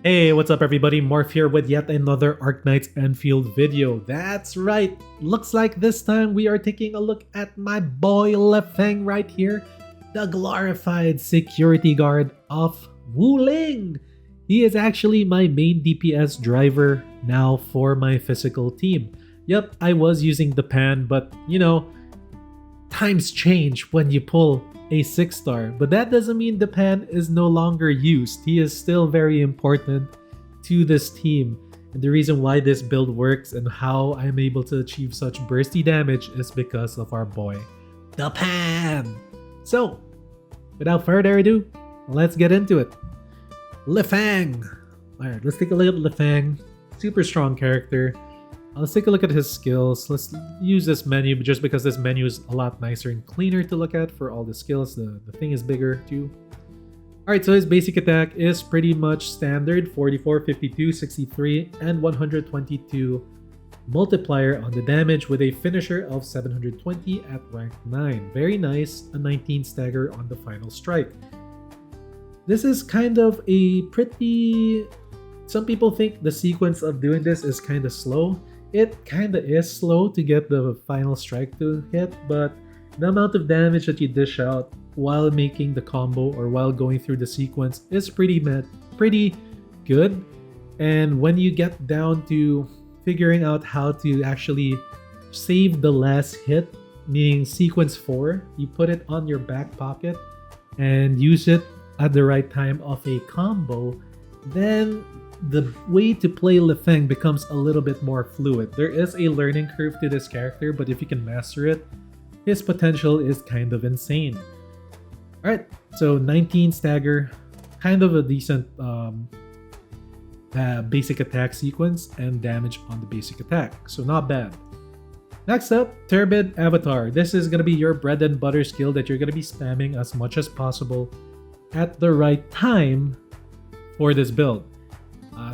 Hey, what's up everybody? Morph here with yet another Arknights Endfield video. That's right, looks like this time we are taking a look at my boy LiFeng right here, the glorified security guard of Wuling. He is actually my main DPS driver now for my physical team. Yep, I was using the pan, but times change when you pull a 6-star, but that doesn't mean the pan is no longer used. He is still very important to this team. And the reason why this build works and how I'm able to achieve such bursty damage is because of our boy, the pan. So, without further ado, let's get into it. LiFeng. Alright, let's take a look at LiFeng. Super strong character. Let's take a look at his skills. Let's use this menu just because this menu is a lot nicer and cleaner to look at for all the skills. The thing is bigger too. Alright, so his basic attack is pretty much standard 44, 52, 63, and 122 multiplier on the damage with a finisher of 720 at rank 9. Very nice, a 19 stagger on the final strike. This is kind of a pretty... Some people think the sequence of doing this is kind of slow. It kinda is slow to get the final strike to hit, but the amount of damage that you dish out while making the combo or while going through the sequence is pretty good. And when you get down to figuring out how to actually save the last hit, meaning sequence 4, you put it on your back pocket and use it at the right time of a combo, then the way to play LiFeng becomes a little bit more fluid. There is a learning curve to this character, but if you can master it, his potential is kind of insane. Alright, so 19 stagger, kind of a decent basic attack sequence and damage on the basic attack, so not bad. Next up, Turbid Avatar. This is going to be your bread and butter skill that you're going to be spamming as much as possible at the right time for this build.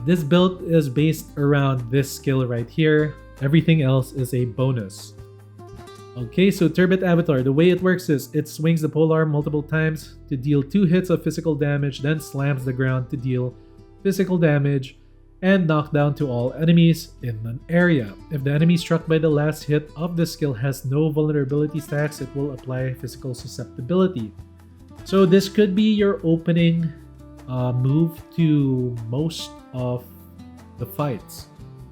This build is based around this skill right here. Everything else is a bonus. Okay, so Turbid Avatar, the way it works is it swings the polearm multiple times to deal 2 hits of physical damage, then slams the ground to deal physical damage and knockdown to all enemies in an area. If the enemy struck by the last hit of the skill has no vulnerability stacks, it will apply physical susceptibility. So this could be your opening move to most of the fights,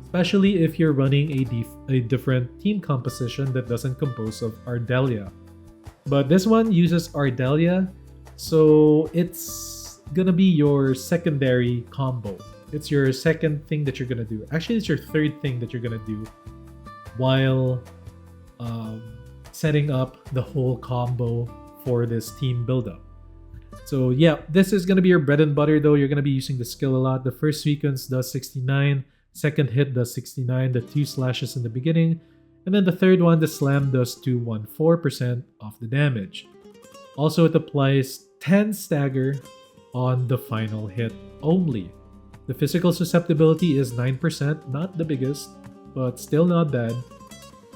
especially if you're running a different team composition that doesn't compose of Ardelia. But this one uses Ardelia, so it's gonna be your secondary combo. It's your second thing that you're gonna do. Actually, it's your third thing that you're gonna do while setting up the whole combo for this team buildup. So yeah, this is going to be your bread and butter though. You're going to be using the skill a lot. The first sequence does 69, second hit does 69, the 2 slashes in the beginning, and then the third one, the slam, does 214% of the damage. Also, it applies 10 stagger on the final hit only. The physical susceptibility is 9%, not the biggest, but still not bad.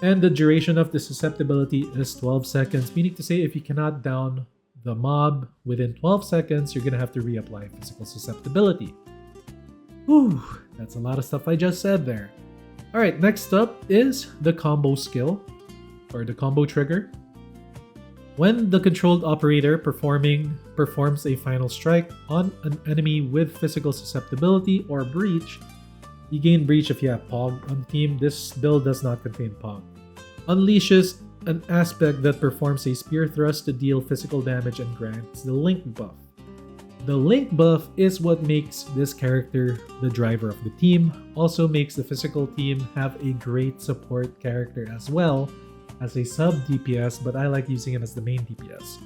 And the duration of the susceptibility is 12 seconds, meaning to say if you cannot down the mob within 12 seconds, you're gonna have to reapply physical susceptibility. Whew, that's a lot of stuff I just said there. Alright, next up is the combo skill, or the combo trigger. When the controlled operator performs a final strike on an enemy with physical susceptibility or breach, you gain breach if you have Pog on the team. This build does not contain Pog. Unleashes an aspect that performs a spear thrust to deal physical damage and grants the link buff. The link buff is what makes this character the driver of the team, also makes the physical team have a great support character as well as a sub DPS, but I like using him as the main DPS.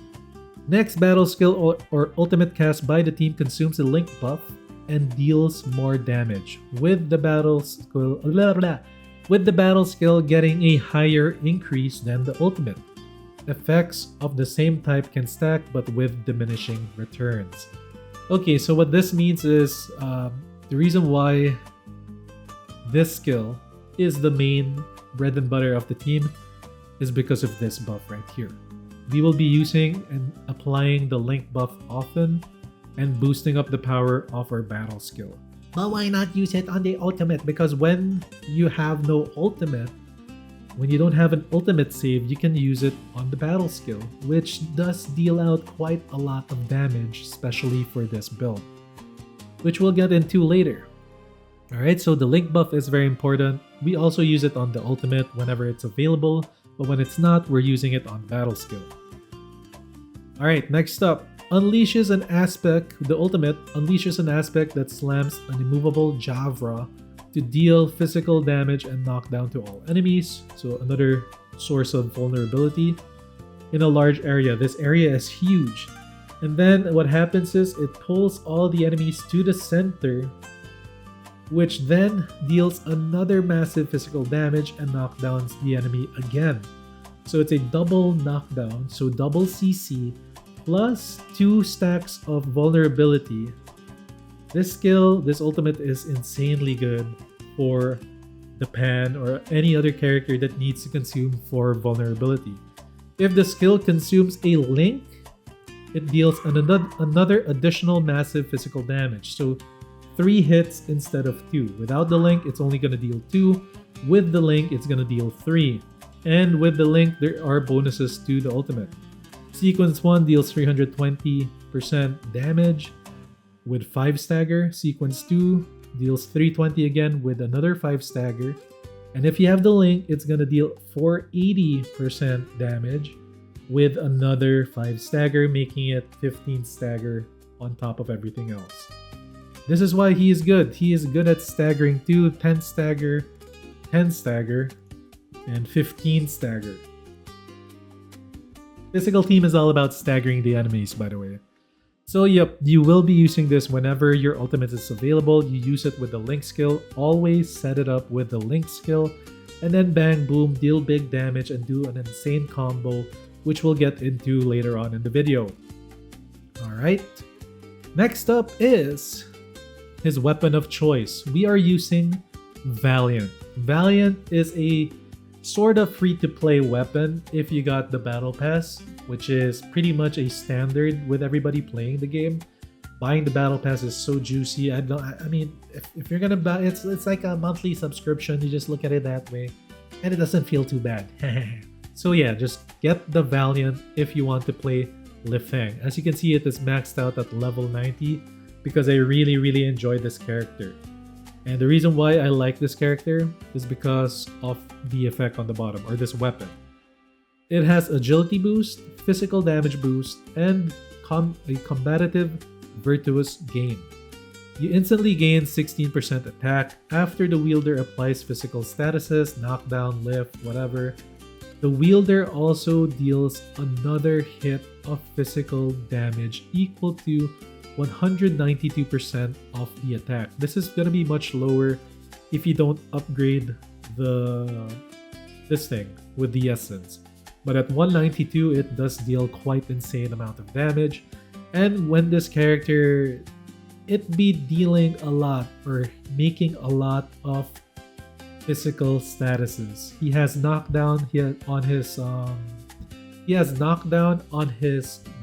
Next battle skill or ultimate cast by the team consumes a link buff and deals more damage, with the battle skill getting a higher increase than the ultimate. Effects of the same type can stack but with diminishing returns. Okay, so what this means is the reason why this skill is the main bread and butter of the team is because of this buff right here. We will be using and applying the link buff often and boosting up the power of our battle skill. but why not use it on the ultimate? Because when you have no ultimate, when you don't have an ultimate save, you can use it on the battle skill, which does deal out quite a lot of damage, especially for this build, which we'll get into later. Alright, so the link buff is very important. We also use it on the ultimate whenever it's available, but when it's not, we're using it on battle skill. Alright, next up, unleashes an aspect, the ultimate unleashes an aspect that slams an immovable Javra to deal physical damage and knockdown to all enemies, so another source of vulnerability in a large area. This area is huge. And then what happens is it pulls all the enemies to the center, which then deals another massive physical damage and knockdowns the enemy again. So it's a double knockdown, so double CC plus 2 stacks of vulnerability. This skill, this ultimate is insanely good for the Pan or any other character that needs to consume 4 vulnerability. If the skill consumes a link, it deals another additional massive physical damage. So 3 hits instead of 2. Without the link, it's only going to deal 2. With the link, it's going to deal 3. And with the link, there are bonuses to the ultimate. Sequence 1 deals 320% damage with 5 stagger. Sequence 2 deals 320 again with another 5 stagger. And if you have the link, it's gonna deal 480% damage with another 5 stagger, making it 15 stagger on top of everything else. This is why he is good. He is good at staggering too. 10 stagger, 10 stagger, and 15 stagger. Physical team is all about staggering the enemies, by the way. So yep, you will be using this whenever your ultimate is available. You use it with the link skill. Always set it up with the link skill. And then bang, boom, deal big damage and do an insane combo, which we'll get into later on in the video. Alright. Next up is his weapon of choice. We are using Valiant. Valiant is a sort of free-to-play weapon if you got the battle pass, which is pretty much a standard with everybody playing the game. Buying the battle pass is so juicy. I mean, if you're gonna buy, it's like a monthly subscription. You just look at it that way, and it doesn't feel too bad. So yeah, just get the Valiant if you want to play LiFeng. As you can see, it is maxed out at level 90 because I really enjoy this character. And the reason why I like this character is because of the effect on the bottom, or this weapon. It has agility boost, physical damage boost, and a combative virtuous gain. You instantly gain 16% attack after the wielder applies physical statuses, knockdown, lift, whatever. The wielder also deals another hit of physical damage equal to 192% of the attack. This is gonna be much lower if you don't upgrade this thing with the essence. But at 192, it does deal quite insane amount of damage. And when this character, it be dealing a lot or making a lot of physical statuses. He has knockdown on his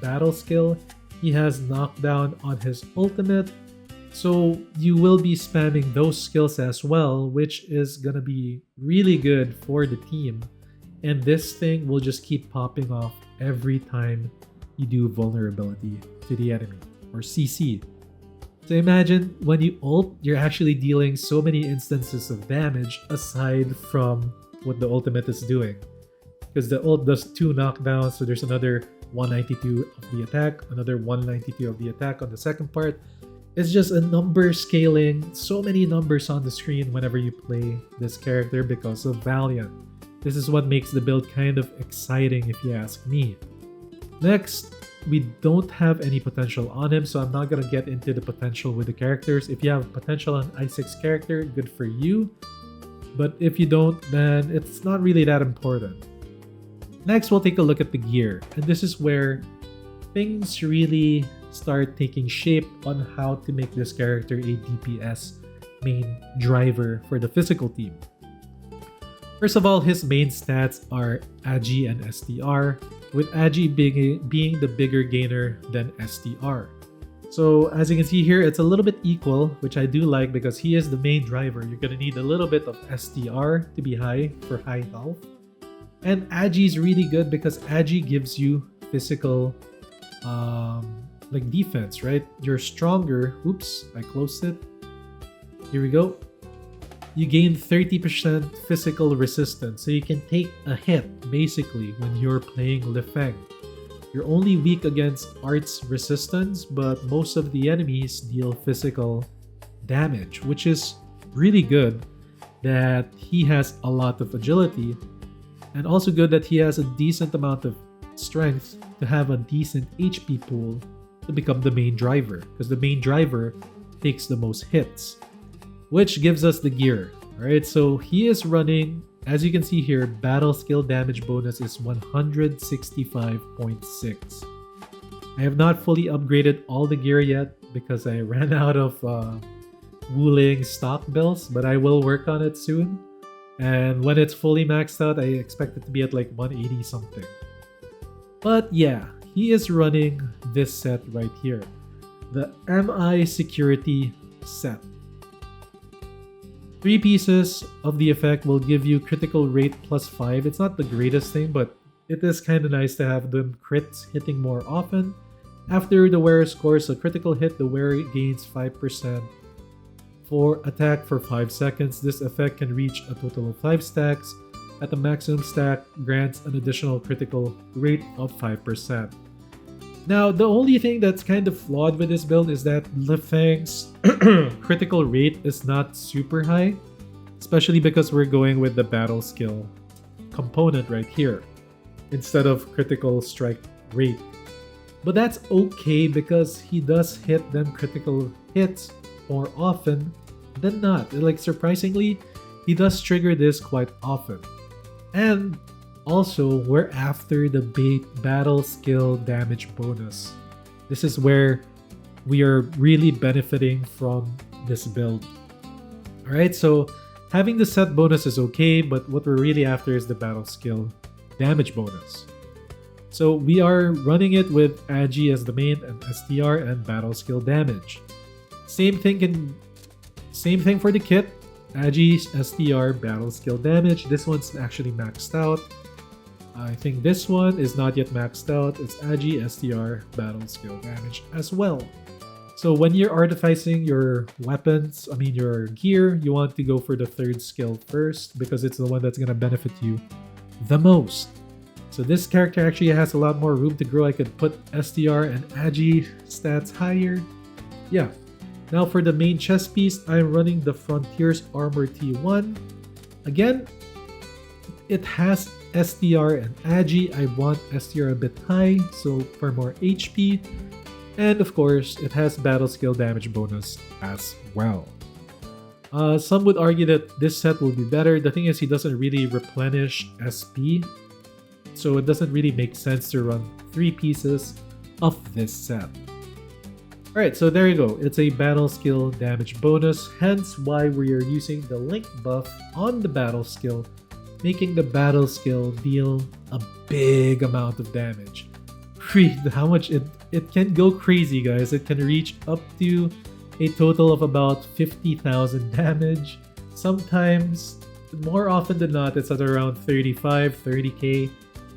battle skill. He has knockdown on his ultimate. So you will be spamming those skills as well, which is gonna be really good for the team. And this thing will just keep popping off every time you do vulnerability to the enemy, or CC. So imagine when you ult, you're actually dealing so many instances of damage aside from what the ultimate is doing. Because the ult does 2 knockdowns, so there's another 192 of the attack, another 192 of the attack on the second part. It's just a number scaling, so many numbers on the screen whenever you play this character because of Valiant. This is what makes the build kind of exciting if you ask me. Next, we don't have any potential on him, so I'm not gonna get into the potential with the characters. If you have potential on i6 character, good for you. But if you don't, then it's not really that important. Next, we'll take a look at the gear, and this is where things really start taking shape on how to make this character a DPS main driver for the physical team. First of all, his main stats are Agi and STR, with Agi being the bigger gainer than STR. So as you can see here, it's a little bit equal, which I do like because he is the main driver. You're gonna need a little bit of STR to be high for high health. And Agi is really good because Agi gives you physical like defense, right? You're stronger. Oops, I closed it. Here we go. You gain 30% physical resistance, so you can take a hit basically when you're playing LiFeng. You're only weak against arts resistance, but most of the enemies deal physical damage, which is really good that he has a lot of agility, and also good that he has a decent amount of strength to have a decent HP pool to become the main driver, because the main driver takes the most hits, which gives us the gear. Alright, so he is running, as you can see here, battle skill damage bonus is 165.6. I have not fully upgraded all the gear yet because I ran out of Wuling stock bills, but I will work on it soon. And when it's fully maxed out, I expect it to be at like 180 something. But yeah, he is running this set right here, the MI Security set. 3 pieces of the effect will give you critical rate +5. It's not the greatest thing, but it is kind of nice to have them crits hitting more often. After the wearer scores a critical hit, the wearer gains 5% for attack for 5 seconds. This effect can reach a total of 5 stacks. At the maximum stack, grants an additional critical rate of 5%. Now, the only thing that's kind of flawed with this build is that LiFeng's critical rate is not super high, especially because we're going with the battle skill component right here instead of critical strike rate. But that's okay because he does hit them critical hits more often than not. Like, surprisingly, he does trigger this quite often. And also, we're after the battle skill damage bonus. This is where we are really benefiting from this build. Alright, so having the set bonus is okay, but what we're really after is the battle skill damage bonus. So we are running it with Agi as the main and STR and battle skill damage. Same thing for the kit. Agi, STR, battle skill damage. This one's actually maxed out. I think this one is not yet maxed out. It's Agi, STR, battle skill damage as well. So when you're artificing your weapons, your gear, you want to go for the third skill first because it's the one that's going to benefit you the most. So this character actually has a lot more room to grow. I could put STR and Agi stats higher. Yeah. Now for the main chest piece, I'm running the Frontiers Armor T1. Again, it has STR and Agi. I want STR a bit high, so for more HP. And of course, it has battle skill damage bonus as well. Some would argue that this set will be better. The thing is, he doesn't really replenish SP, so it doesn't really make sense to run 3 pieces of this set. Alright, so there you go. It's a battle skill damage bonus, hence why we are using the link buff on the battle skill, making the battle skill deal a big amount of damage. How much it can go crazy, guys. It can reach up to a total of about 50,000 damage. Sometimes, more often than not, it's at around 30k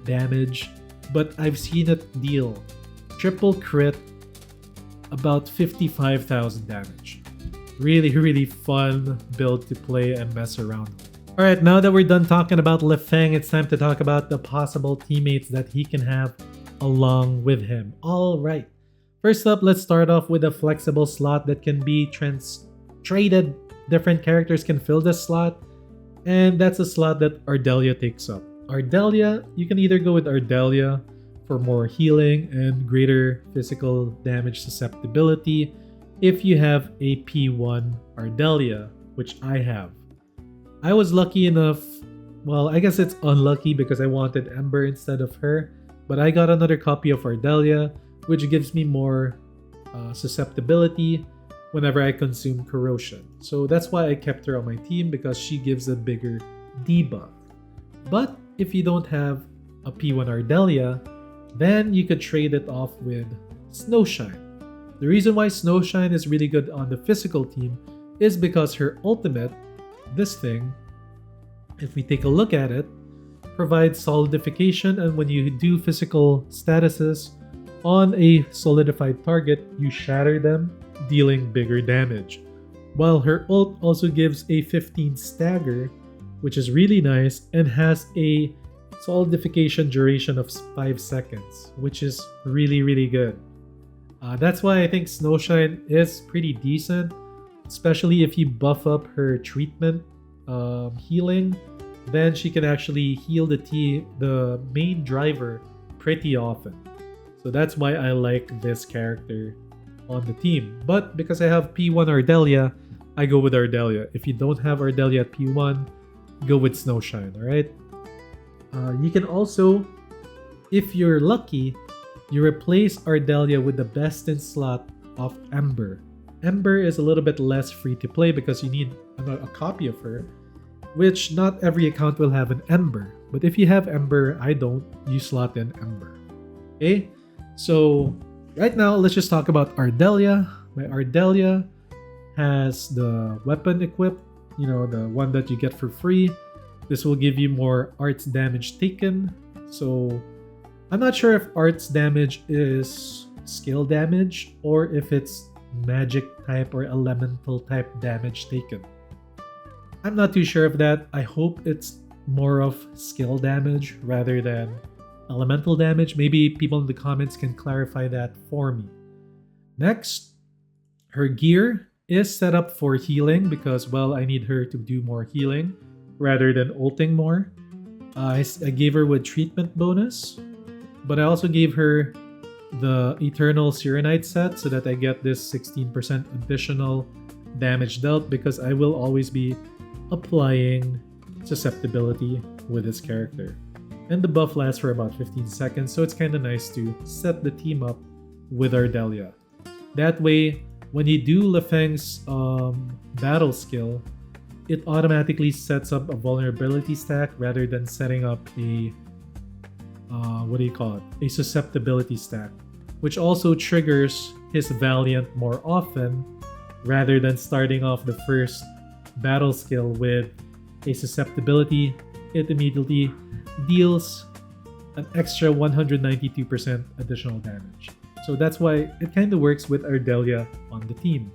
damage. But I've seen it deal triple crit about 55,000 damage. Really fun build to play and mess around with. Alright, now that we're done talking about LiFeng, it's time to talk about the possible teammates that he can have along with him. Alright, first up, let's start off with a flexible slot that can be traded. Different characters can fill this slot, and that's a slot that Ardelia takes up. Ardelia, you can either go with Ardelia for more healing and greater physical damage susceptibility if you have a P1 Ardelia, which I have. I was lucky enough, well, I guess it's unlucky because I wanted Ember instead of her, but I got another copy of Ardelia, which gives me more susceptibility whenever I consume corrosion. So that's why I kept her on my team, because she gives a bigger debuff. But if you don't have a P1 Ardelia, then you could trade it off with Snowshine. The reason why Snowshine is really good on the physical team is because her ultimate, this thing, if we take a look at it, provides solidification, and when you do physical statuses on a solidified target, you shatter them, dealing bigger damage. While her ult also gives a 15 stagger, which is really nice, and has a solidification duration of 5 seconds, which is really good. That's why I think Snowshine is pretty decent, especially if you buff up her treatment healing. Then she can actually heal the main driver pretty often. So that's why I like this character on the team. But because I have P1 Ardelia, I go with Ardelia. If you don't have Ardelia at P1, go with Snowshine, alright? You can also, if you're lucky, you replace Ardelia with the best in slot of Ember. Ember is a little bit less free to play because you need a copy of her, which not every account will have an Ember. But if you have Ember, I don't, you slot in Ember. Okay? So right now, let's just talk about Ardelia. My Ardelia has the weapon equipped, you know, the one that you get for free. This will give you more arts damage taken. So I'm not sure if arts damage is skill damage or if it's magic type or elemental type damage taken. I'm not too sure of that. I hope it's more of skill damage rather than elemental damage. Maybe people in the comments can clarify that for me. Next, her gear is set up for healing because, well, I need her to do more healing rather than ulting more. I gave her with treatment bonus, but I also gave her the Eternal Serenite set so that I get this 16% additional damage dealt because I will always be applying susceptibility with this character. And the buff lasts for about 15 seconds, so it's kind of nice to set the team up with Ardelia. That way, when you do LiFeng's battle skill, it automatically sets up a vulnerability stack rather than setting up a a susceptibility stack, which also triggers his Valiant more often rather than starting off the first battle skill with a susceptibility. It immediately deals an extra 192% additional damage. So that's why it kind of works with Ardelia on the team.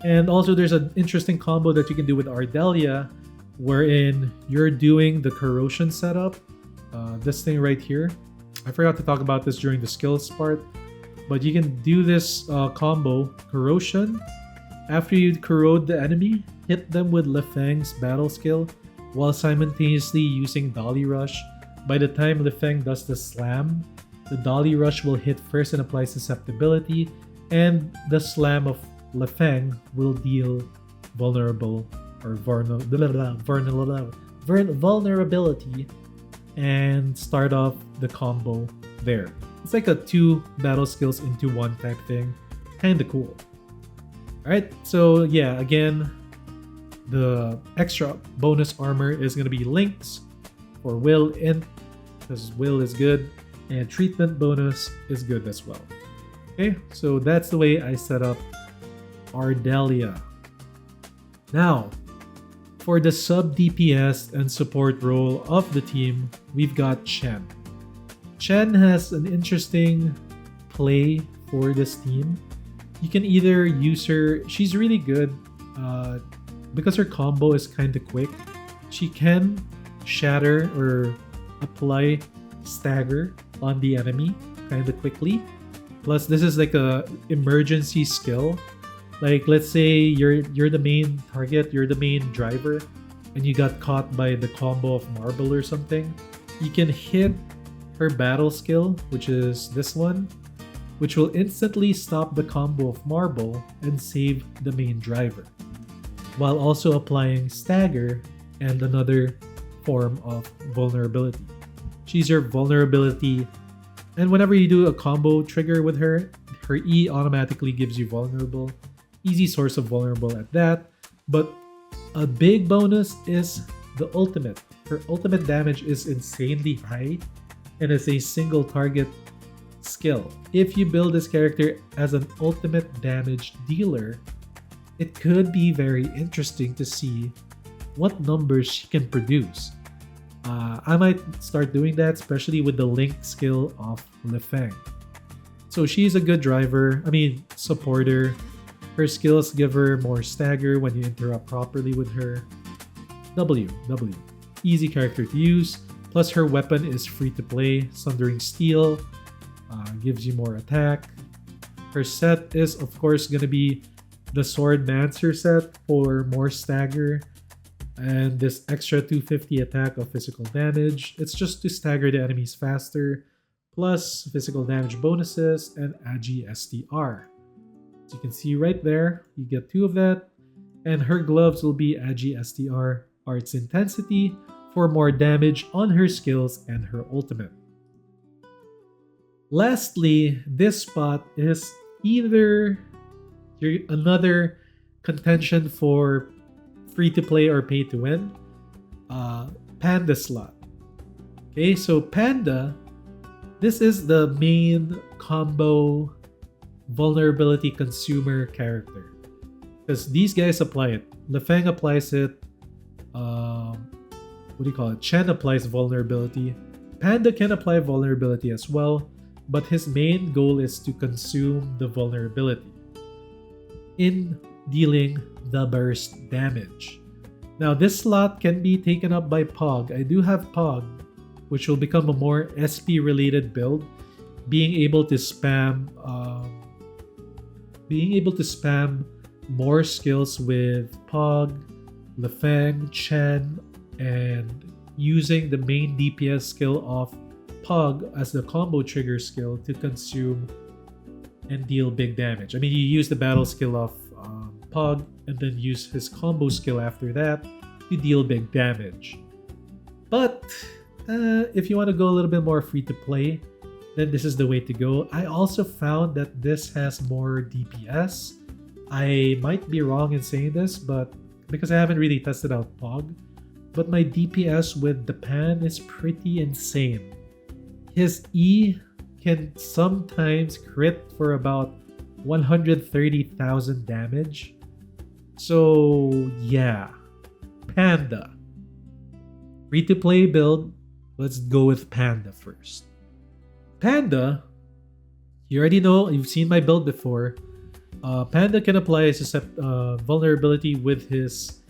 And also there's an interesting combo that you can do with Ardelia wherein you're doing the corrosion setup. This thing right here. I forgot to talk about this during the skills part, but you can do this combo, corrosion. After you corrode the enemy, hit them with LiFeng's battle skill while simultaneously using Dolly Rush. By the time LiFeng does the slam, the Dolly Rush will hit first and apply susceptibility, and the slam of LiFeng will deal vulnerability and start off the combo there. It's like a 2 battle skills into 1 type thing. Kinda cool. Alright, so yeah, again, the extra bonus armor is going to be links for Will Int, because Will is good, and treatment bonus is good as well. Okay, so that's the way I set up Ardelia. Now, for the sub DPS and support role of the team, we've got Chen. Chen has an interesting play for this team. You can either use her, she's really good because her combo is kind of quick. She can shatter or apply stagger on the enemy kind of quickly. Plus, this is like a emergency skill. Like, let's say you're the main target, you're the main driver, and you got caught by the combo of Marble or something. You can hit her battle skill, which is this one, which will instantly stop the combo of Marble and save the main driver, while also applying stagger and another form of vulnerability. She's your vulnerability, and whenever you do a combo trigger with her, her E automatically gives you vulnerable. Easy source of vulnerable at that, but a big bonus is the ultimate. Her ultimate damage is insanely high, and it's a single target skill. If you build this character as an ultimate damage dealer, it could be very interesting to see what numbers she can produce. I might start doing that, especially with the link skill of LiFeng. So she's a good driver, supporter. Her skills give her more stagger when you interrupt properly with her. W. Easy character to use, plus her weapon is free to play. Sundering Steel gives you more attack. Her set is of course going to be the Sword Mancer set for more stagger. And this extra 250 attack of physical damage. It's just to stagger the enemies faster, plus physical damage bonuses and Agi STR. As you can see right there, you get 2 of that. And her gloves will be Agi STR Arts Intensity for more damage on her skills and her ultimate. Lastly, this spot is either another contention for free to play or pay to win. Panda slot. Okay, so Panda, this is the main combo vulnerability consumer character. Because these guys apply it. LiFeng applies it. Chen applies vulnerability. Panda can apply vulnerability as well, but his main goal is to consume the vulnerability in dealing the burst damage. Now this slot can be taken up by Pog. I do have Pog, which will become a more SP related build, being able to spam more skills with Pog, LiFeng, Chen, and using the main DPS skill of Pog as the combo trigger skill to consume and deal big damage. You use the battle skill of Pog and then use his combo skill after that to deal big damage. But if you want to go a little bit more free to play, then this is the way to go. I also found that this has more DPS. I might be wrong in saying this, but because I haven't really tested out Pog, but my DPS with the Pan is pretty insane. His E can sometimes crit for about 130,000 damage. So yeah, Panda. Free to play build, let's go with Panda first. Panda, you already know, you've seen my build before. Panda can apply vulnerability with his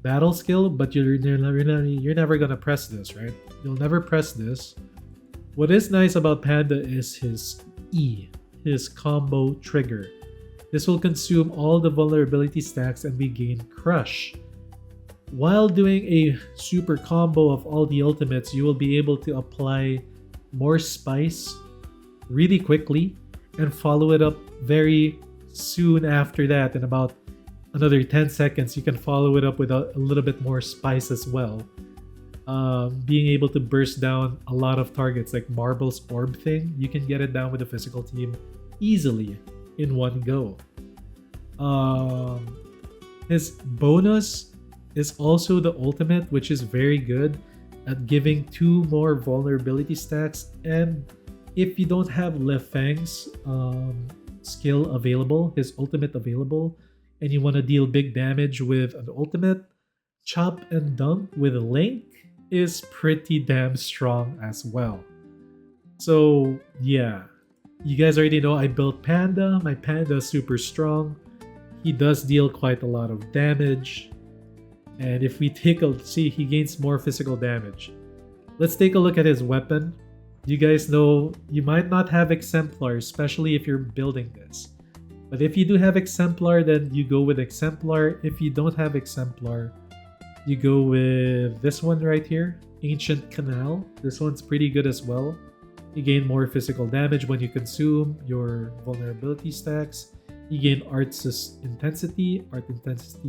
battle skill, but you're never gonna press this, right? You'll never press this. What is nice about Panda is his E, his combo trigger. This will consume all the vulnerability stacks and we gain Crush. While doing a super combo of all the ultimates, you will be able to apply more spice really quickly and follow it up very soon after that. In about another 10 seconds, you can follow it up with a little bit more spice as well. Being able to burst down a lot of targets like Marble's orb thing, you can get it down with the physical team easily in one go. His bonus is also the ultimate, which is very good at giving 2 more vulnerability stacks. And if you don't have LiFeng's skill available, his ultimate available, and you want to deal big damage with an ultimate, Chop and Dunk with Link is pretty damn strong as well. So yeah, you guys already know I built Panda. My Panda is super strong. He does deal quite a lot of damage. And if we see, he gains more physical damage. Let's take a look at his weapon. You guys know you might not have Exemplar, especially if you're building this. But if you do have Exemplar, then you go with Exemplar. If you don't have Exemplar, you go with this one right here, Ancient Canal. This one's pretty good as well. You gain more physical damage when you consume your vulnerability stacks. You gain Art Intensity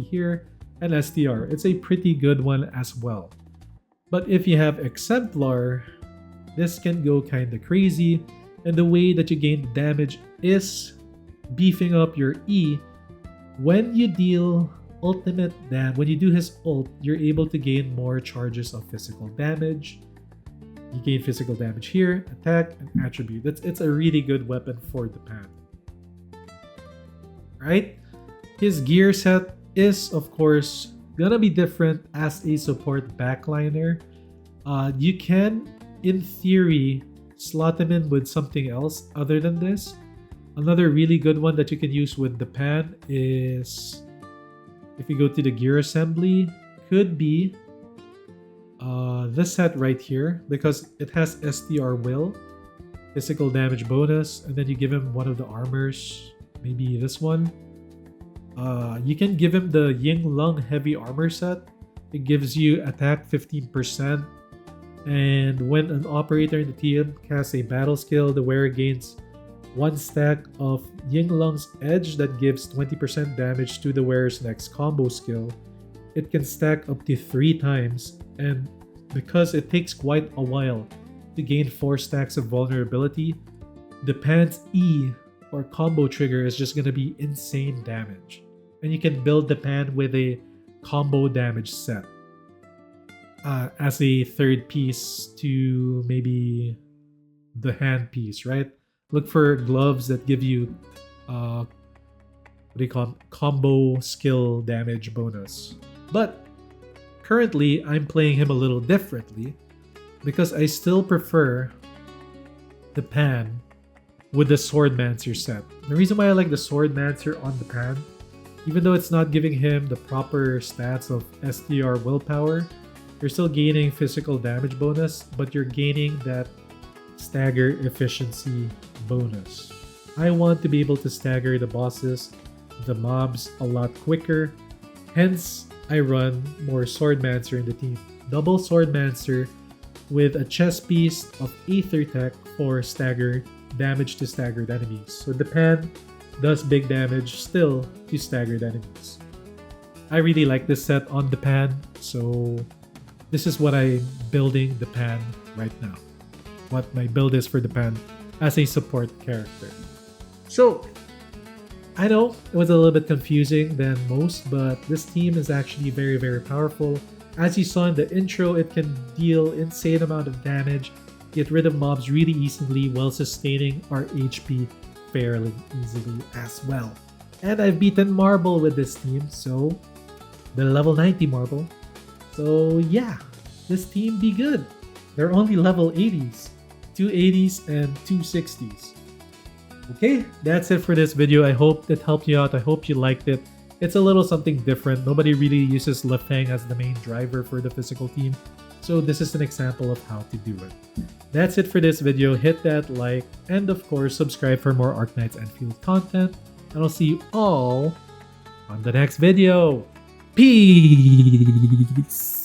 here, and STR. It's a pretty good one as well. But if you have Exemplar, this can go kinda crazy, and the way that you gain damage is beefing up your E. When you deal ultimate damage, when you do his ult, you're able to gain more charges of physical damage. You gain physical damage here, attack, and attribute. It's a really good weapon for the pan. Right? His gear set is, of course, gonna be different as a support backliner. You can, in theory, slot him in with something else other than this. Another really good one that you can use with the pan is, if you go to the gear assembly, could be this set right here, because it has STR will, physical damage bonus, and then you give him one of the armors, maybe this one. You can give him the Ying Lung heavy armor set. It gives you attack 15%, and when an operator in the team casts a battle skill, the wearer gains 1 stack of Ying Lung's edge that gives 20% damage to the wearer's next combo skill. It can stack up to 3 times, and because it takes quite a while to gain 4 stacks of vulnerability, the pan's E or combo trigger is just going to be insane damage. And you can build the pan with a combo damage set as a third piece to maybe the hand piece, right? Look for gloves that give you what do you call them? Combo skill damage bonus. But currently, I'm playing him a little differently because I still prefer the pan with the Swordmancer set. The reason why I like the Swordmancer on the pan, even though it's not giving him the proper stats of STR willpower, you're still gaining physical damage bonus, but you're gaining that stagger efficiency bonus. I want to be able to stagger the bosses, the mobs a lot quicker, hence I run more Swordmancer in the team. Double Swordmancer with a chest piece of Aether Tech for stagger damage to staggered enemies. So the pan does big damage still to staggered enemies. I really like this set on the pan, so this is what I'm building the pan right now. What my build is for the pan as a support character. So I know it was a little bit confusing than most, but this team is actually very, very powerful. As you saw in the intro, it can deal insane amount of damage, get rid of mobs really easily while sustaining our HP fairly easily as well. And I've beaten Marble with this team, so the level 90 Marble. So yeah, this team be good. They're only level 80s, 280s and 260s. Okay, that's it for this video. I hope it helped you out. I hope you liked it. It's a little something different. Nobody really uses LiFeng as the main driver for the physical team. So this is an example of how to do it. That's it for this video. Hit that like and of course subscribe for more Arknights Endfield content. And I'll see you all on the next video. Peace!